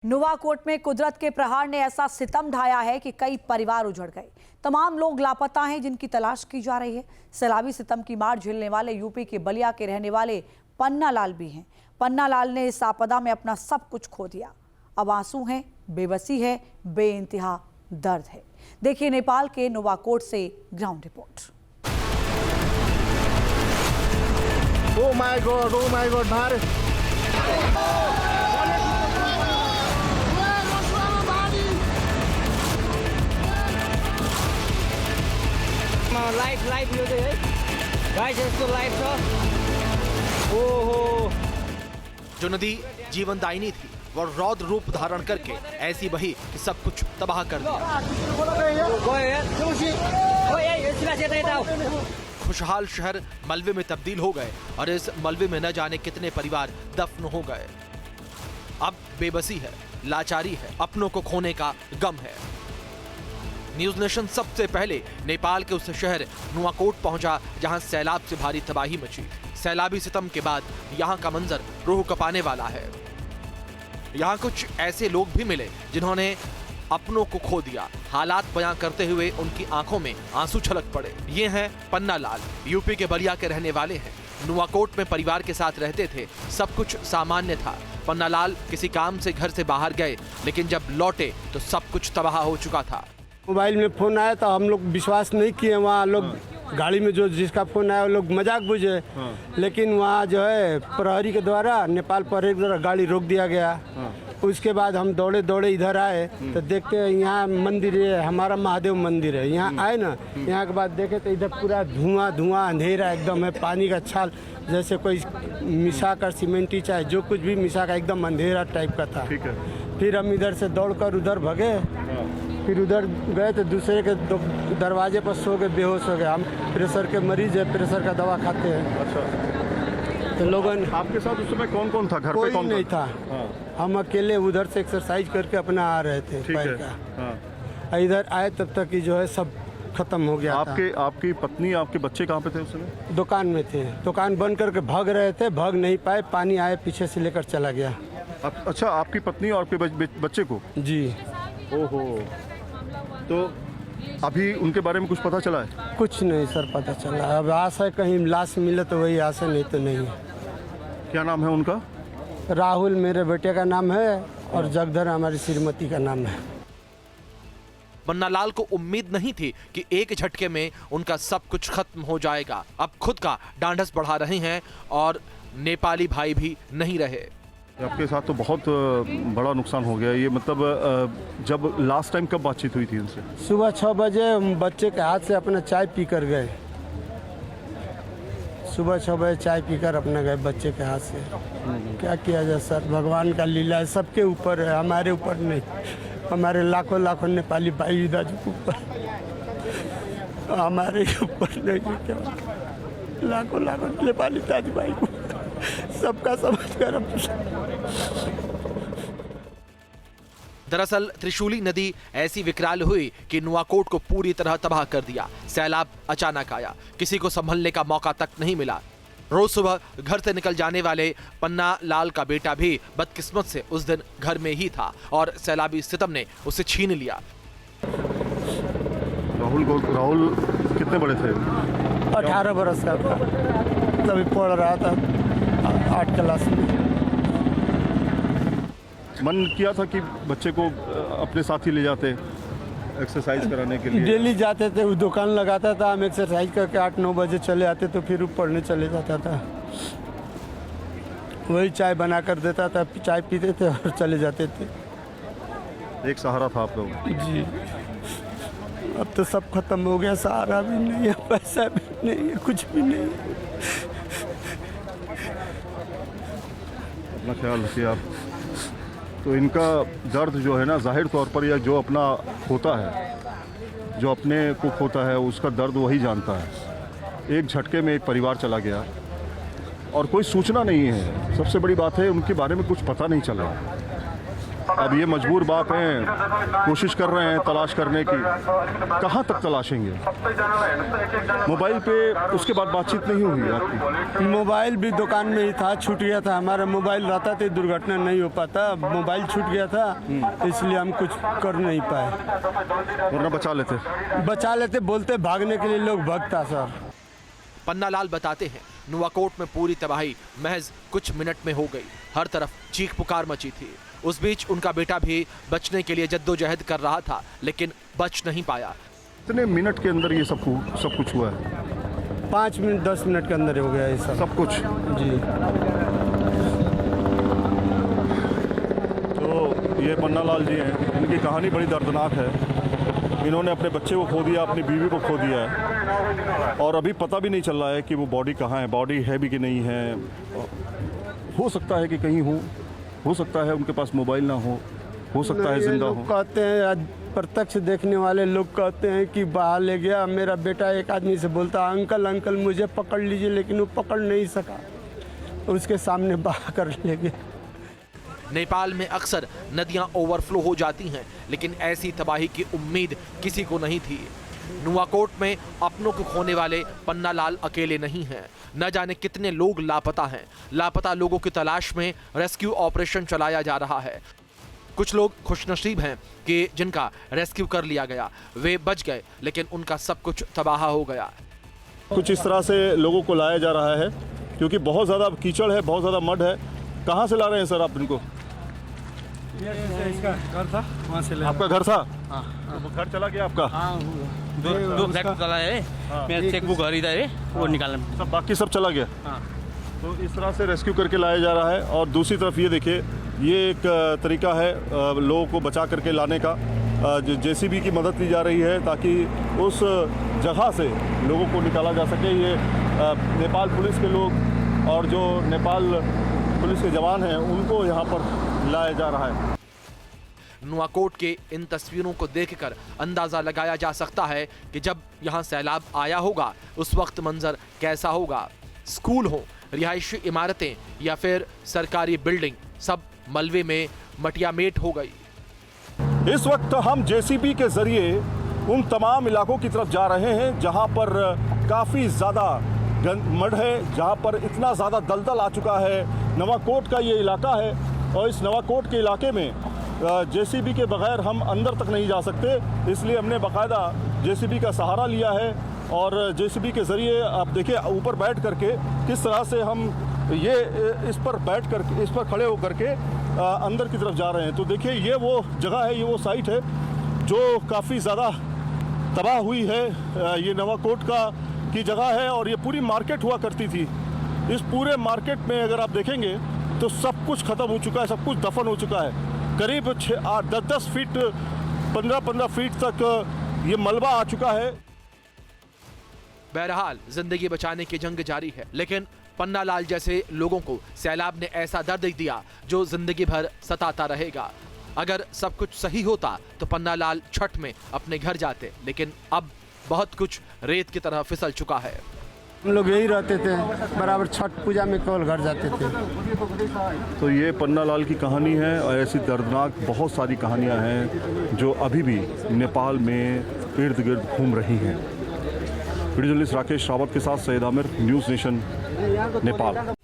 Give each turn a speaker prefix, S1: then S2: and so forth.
S1: नुवाकोट में कुदरत के प्रहार ने ऐसा सितम ढाया है कि कई परिवार उजड़ गए। तमाम लोग लापता हैं जिनकी तलाश की जा रही है। सैलाबी सितम की मार झेलने वाले यूपी के बलिया के रहने वाले पन्ना लाल भी हैं। पन्ना लाल ने इस आपदा में अपना सब कुछ खो दिया। अब आंसू हैं, बेबसी है, बेइंतहा दर्द है। देखिए नेपाल के नुवाकोट से ground report.
S2: Oh my God, मार।
S3: लाइफ यो चाहिँ है गाइस, यस्तो लाइफ छ। ओहो,
S4: जो नदी जीवनदायिनी थी वो रौद्र रूप धारण करके ऐसी बही कि सब कुछ तबाह कर दिया। खुशहाल शहर मलबे में तब्दील हो गए और इस मलबे में न जाने कितने परिवार दफन हो गए। अब बेबसी है, लाचारी है, अपनों को खोने का गम है। न्यूज नेशन सबसे पहले नेपाल के उस शहर नुवाकोट पहुंचा जहां सैलाब से भारी तबाही मची। सैलाबी सितम के बाद यहां का मंजर रूह कपाने वाला है। यहां कुछ ऐसे लोग भी मिले जिन्होंने अपनों को खो दिया। हालात बयां करते हुए उनकी आंखों में आंसू छलक पड़े। ये हैं पन्ना लाल, यूपी के बलिया के रहने वाले हैं। नुवाकोट में परिवार के साथ रहते थे, सब कुछ सामान्य था। पन्ना लाल किसी काम से घर से बाहर गए, लेकिन जब लौटे तो सब कुछ तबाह हो चुका था।
S2: मोबाइल में फ़ोन आया तो हम लोग विश्वास नहीं किए। वहाँ लोग गाड़ी में जो जिसका फ़ोन आया वो लोग मजाक बुझे, लेकिन वहाँ जो है प्रहरी के द्वारा, नेपाल प्रहरी के द्वारा गाड़ी रोक दिया गया। उसके बाद हम दौड़े दौड़े इधर आए तो देखते हैं यहाँ मंदिर है, हमारा महादेव मंदिर है। यहाँ आए ना, यहाँ के बाद देखे तो इधर पूरा धुआं धुआं अंधेरा एकदम है। पानी का छाल जैसे कोई मिसा कर सीमेंटी चाहे जो कुछ भी मिसा का एकदम अंधेरा टाइप का था। फिर हम इधर से दौड़कर उधर भगे। फिर उधर गए तो दूसरे के दरवाजे पर सो गए, बेहोश हो गए। हम प्रेशर के मरीज है, प्रेशर का दवा खाते हैं।
S5: अच्छा,
S2: तो लोगों
S5: आपके साथ उस समय कौन कौन था? घर
S2: कोई
S5: पे कौन
S2: नहीं था।
S5: हाँ।
S2: हम अकेले उधर से एक्सरसाइज करके अपना आ रहे थे।
S5: ठीक है। हाँ।
S2: इधर आए तब तक कि जो है सब खत्म हो गया था।
S5: आपकी पत्नी, आपके बच्चे कहाँ पे थे उस समय?
S2: दुकान में थे। दुकान बंद करके भाग रहे थे, भाग नहीं पाए। पानी आए पीछे से लेकर चला गया।
S5: अच्छा, आपकी पत्नी और आपके बच्चे को?
S2: जी।
S5: ओहो, तो अभी उनके बारे में कुछ पता चला है?
S2: कुछ नहीं सर पता चला। अब आस है कहीं लाश मिले तो वही आस है, नहीं तो नहीं है।
S5: क्या नाम है उनका?
S2: राहुल मेरे बेटे का नाम है और जगधर हमारी श्रीमती का नाम है।
S4: पन्ना लाल को उम्मीद नहीं थी कि एक झटके में उनका सब कुछ खत्म हो जाएगा। अब खुद का ढांढस बढ़ा रहे हैं और नेपाली भाई भी नहीं रहे।
S5: आपके साथ तो बहुत बड़ा नुकसान हो गया। ये मतलब जब लास्ट टाइम कब बातचीत हुई थी उनसे?
S2: सुबह 6 बजे बच्चे के हाथ से अपना चाय पी कर गए। सुबह 6 बजे चाय पीकर अपना गए बच्चे के हाथ से। क्या किया जाए सर, भगवान का लीला है, सबके ऊपर है, हमारे ऊपर नहीं। हमारे लाखों लाखों नेपाली भाई इधर के ऊपर, हमारे ऊपर नहीं। लाखों लाखों नेपाली दादी भाई को सबका समझ कर।
S4: दरअसल त्रिशूली नदी ऐसी विकराल हुई कि नुवाकोट को पूरी तरह तबाह कर दिया। सैलाब अचानक आया, किसी को संभलने का मौका तक नहीं मिला। रोज सुबह घर से निकल जाने वाले पन्ना लाल का बेटा भी बदकिस्मत से उस दिन घर में ही था और सैलाबी सितम ने उसे छीन लिया।
S5: राहुल कितने बड़े थे?
S2: 18 बरस का था, तभी पढ़ रहा था 8 क्लास में।
S5: मन किया था कि बच्चे को अपने साथ ही ले जाते एक्सरसाइज कराने के लिए?
S2: डेली जाते थे, वो दुकान लगाता था, हम एक्सरसाइज करके 8-9 बजे चले आते तो फिर वो पढ़ने चले जाता था। वही चाय बना कर देता था, चाय पीते थे और चले जाते थे।
S5: एक सहारा था आप लोग?
S2: जी। अब तो सब खत्म हो गया, सहारा भी नहीं है, पैसा भी नहीं है, कुछ भी नहीं है।
S5: अपना ख्याल रखिए आप। तो इनका दर्द जो है ना, जाहिर तौर पर यह जो अपना होता है, जो अपने को खोता है, उसका दर्द वही जानता है। एक झटके में एक परिवार चला गया और कोई सूचना नहीं है। सबसे बड़ी बात है उनके बारे में कुछ पता नहीं चला। अब ये मजबूर बाप हैं, कोशिश कर रहे हैं तलाश करने की। कहाँ तक तलाशेंगे? मोबाइल पे उसके बाद बातचीत नहीं हुई आपकी?
S2: मोबाइल भी दुकान में ही था, छूट गया था। हमारा मोबाइल रहता तो दुर्घटना नहीं हो पाता। मोबाइल छूट गया था, इसलिए हम कुछ कर नहीं पाए।
S5: वरना बचा लेते। बोलते भागने के लिए लोग भागता सर।
S4: पन्नालाल बताते हैं नुआकोट में पूरी तबाही महज कुछ मिनट में हो गई। हर तरफ चीख पुकार मची थी। उस बीच उनका बेटा भी बचने के लिए जद्दोजहद कर रहा था, लेकिन बच नहीं पाया।
S5: इतने मिनट के अंदर ये सब कुछ हुआ है?
S2: 5 मिनट 10 मिनट के अंदर हो गया ये सब
S5: कुछ
S2: जी।
S5: तो ये पन्नालाल जी हैं, इनकी कहानी बड़ी दर्दनाक है। इन्होंने अपने बच्चे को खो दिया, अपनी बीवी को खो दिया है, और अभी पता भी नहीं चल रहा है कि वो बॉडी कहाँ है, बॉडी है भी कि नहीं है। हो सकता है कि कहीं हो सकता है उनके पास मोबाइल ना हो सकता है जिंदा हो।
S2: कहते हैं प्रत्यक्ष देखने वाले लोग कहते हैं कि बाहर ले गया। मेरा बेटा एक आदमी से बोलता अंकल अंकल मुझे पकड़ लीजिए, लेकिन वो पकड़ नहीं सका, उसके सामने बाहर कर ले गया।
S4: नेपाल में अक्सर नदियां ओवरफ्लो हो जाती हैं, लेकिन ऐसी तबाही की उम्मीद किसी को नहीं थी। नुआकोट में अपनों को खोने वाले पन्नालाल अकेले नहीं हैं। न जाने कितने लोग लापता हैं। लापता लोगों की तलाश में रेस्क्यू ऑपरेशन चलाया जा रहा है। कुछ लोग खुशनसीब हैं कि जिनका रेस्क्यू कर लिया गया, वे बच गए, लेकिन उनका सब कुछ तबाह हो गया।
S5: कुछ इस तरह से लोगों को लाया जा रहा है, क्योंकि बहुत ज़्यादा कीचड़ है, बहुत ज़्यादा मड है। कहाँ से ला रहे हैं सर आप इनको?
S2: इसका घर था, वहाँ से
S5: आपका घर था? हाँ। तो घर चला गया आपका?
S3: दो बैग चला है, मेरा चेकबुक खरीदा है, वो निकालना
S5: सब, बाकी सब चला गया।
S3: हाँ।
S5: तो इस तरह से रेस्क्यू करके लाया जा रहा है। और दूसरी तरफ ये देखिए, ये एक तरीका है लोगों को बचा करके लाने का। जेसीबी की मदद ली जा रही है ताकि उस जगह से लोगों को निकाला जा सके। ये नेपाल पुलिस के लोग और जो नेपाल पुलिस के जवान हैं उनको यहाँ पर लाया जा रहा है।
S4: नुआकोट के इन तस्वीरों को देखकर अंदाजा लगाया जा सकता है कि जब यहाँ सैलाब आया होगा उस वक्त मंजर कैसा होगा। स्कूल हो, रिहायशी इमारतें या फिर सरकारी बिल्डिंग, सब मलबे में मटियामेट हो गई।
S5: इस वक्त हम जेसीबी के जरिए उन तमाम इलाकों की तरफ जा रहे हैं जहां पर काफ़ी ज़्यादा मड है, जहां पर इतना ज़्यादा दलदल आ चुका है। नवाकोट का ये इलाका है और इस नवाकोट के इलाके में जेसीबी के बगैर हम अंदर तक नहीं जा सकते, इसलिए हमने बाकायदा जेसीबी का सहारा लिया है। और जेसीबी के ज़रिए आप देखिए ऊपर बैठ करके किस तरह से हम ये इस पर बैठ कर, इस पर खड़े होकर के अंदर की तरफ जा रहे हैं। तो देखिए ये वो जगह है, ये वो साइट है जो काफ़ी ज़्यादा तबाह हुई है। ये नवाकोट की जगह है और ये पूरी मार्केट हुआ करती थी। इस पूरे मार्केट में अगर आप देखेंगे तो सब कुछ ख़त्म हो चुका है, सब कुछ दफन हो चुका है। करीब 10-10 फीट 15-15 फीट तक ये मलबा आ चुका है।
S4: बहरहाल जिंदगी बचाने की जंग जारी है, लेकिन पन्नालाल जैसे लोगों को सैलाब ने ऐसा दर्द दिया जो जिंदगी भर सताता रहेगा। अगर सब कुछ सही होता तो पन्नालाल छठ में अपने घर जाते, लेकिन अब बहुत कुछ रेत की तरह फिसल चुका है।
S2: हम लोग यही रहते थे, बराबर छठ पूजा में केवल घर जाते थे।
S5: तो ये पन्नालाल की कहानी है और ऐसी दर्दनाक बहुत सारी कहानियां हैं जो अभी भी नेपाल में इर्द गिर्द घूम रही हैं। वीडियो जर्नलिस्ट राकेश रावत के साथ सैयद आमिर, न्यूज़ नेशन, नेपाल।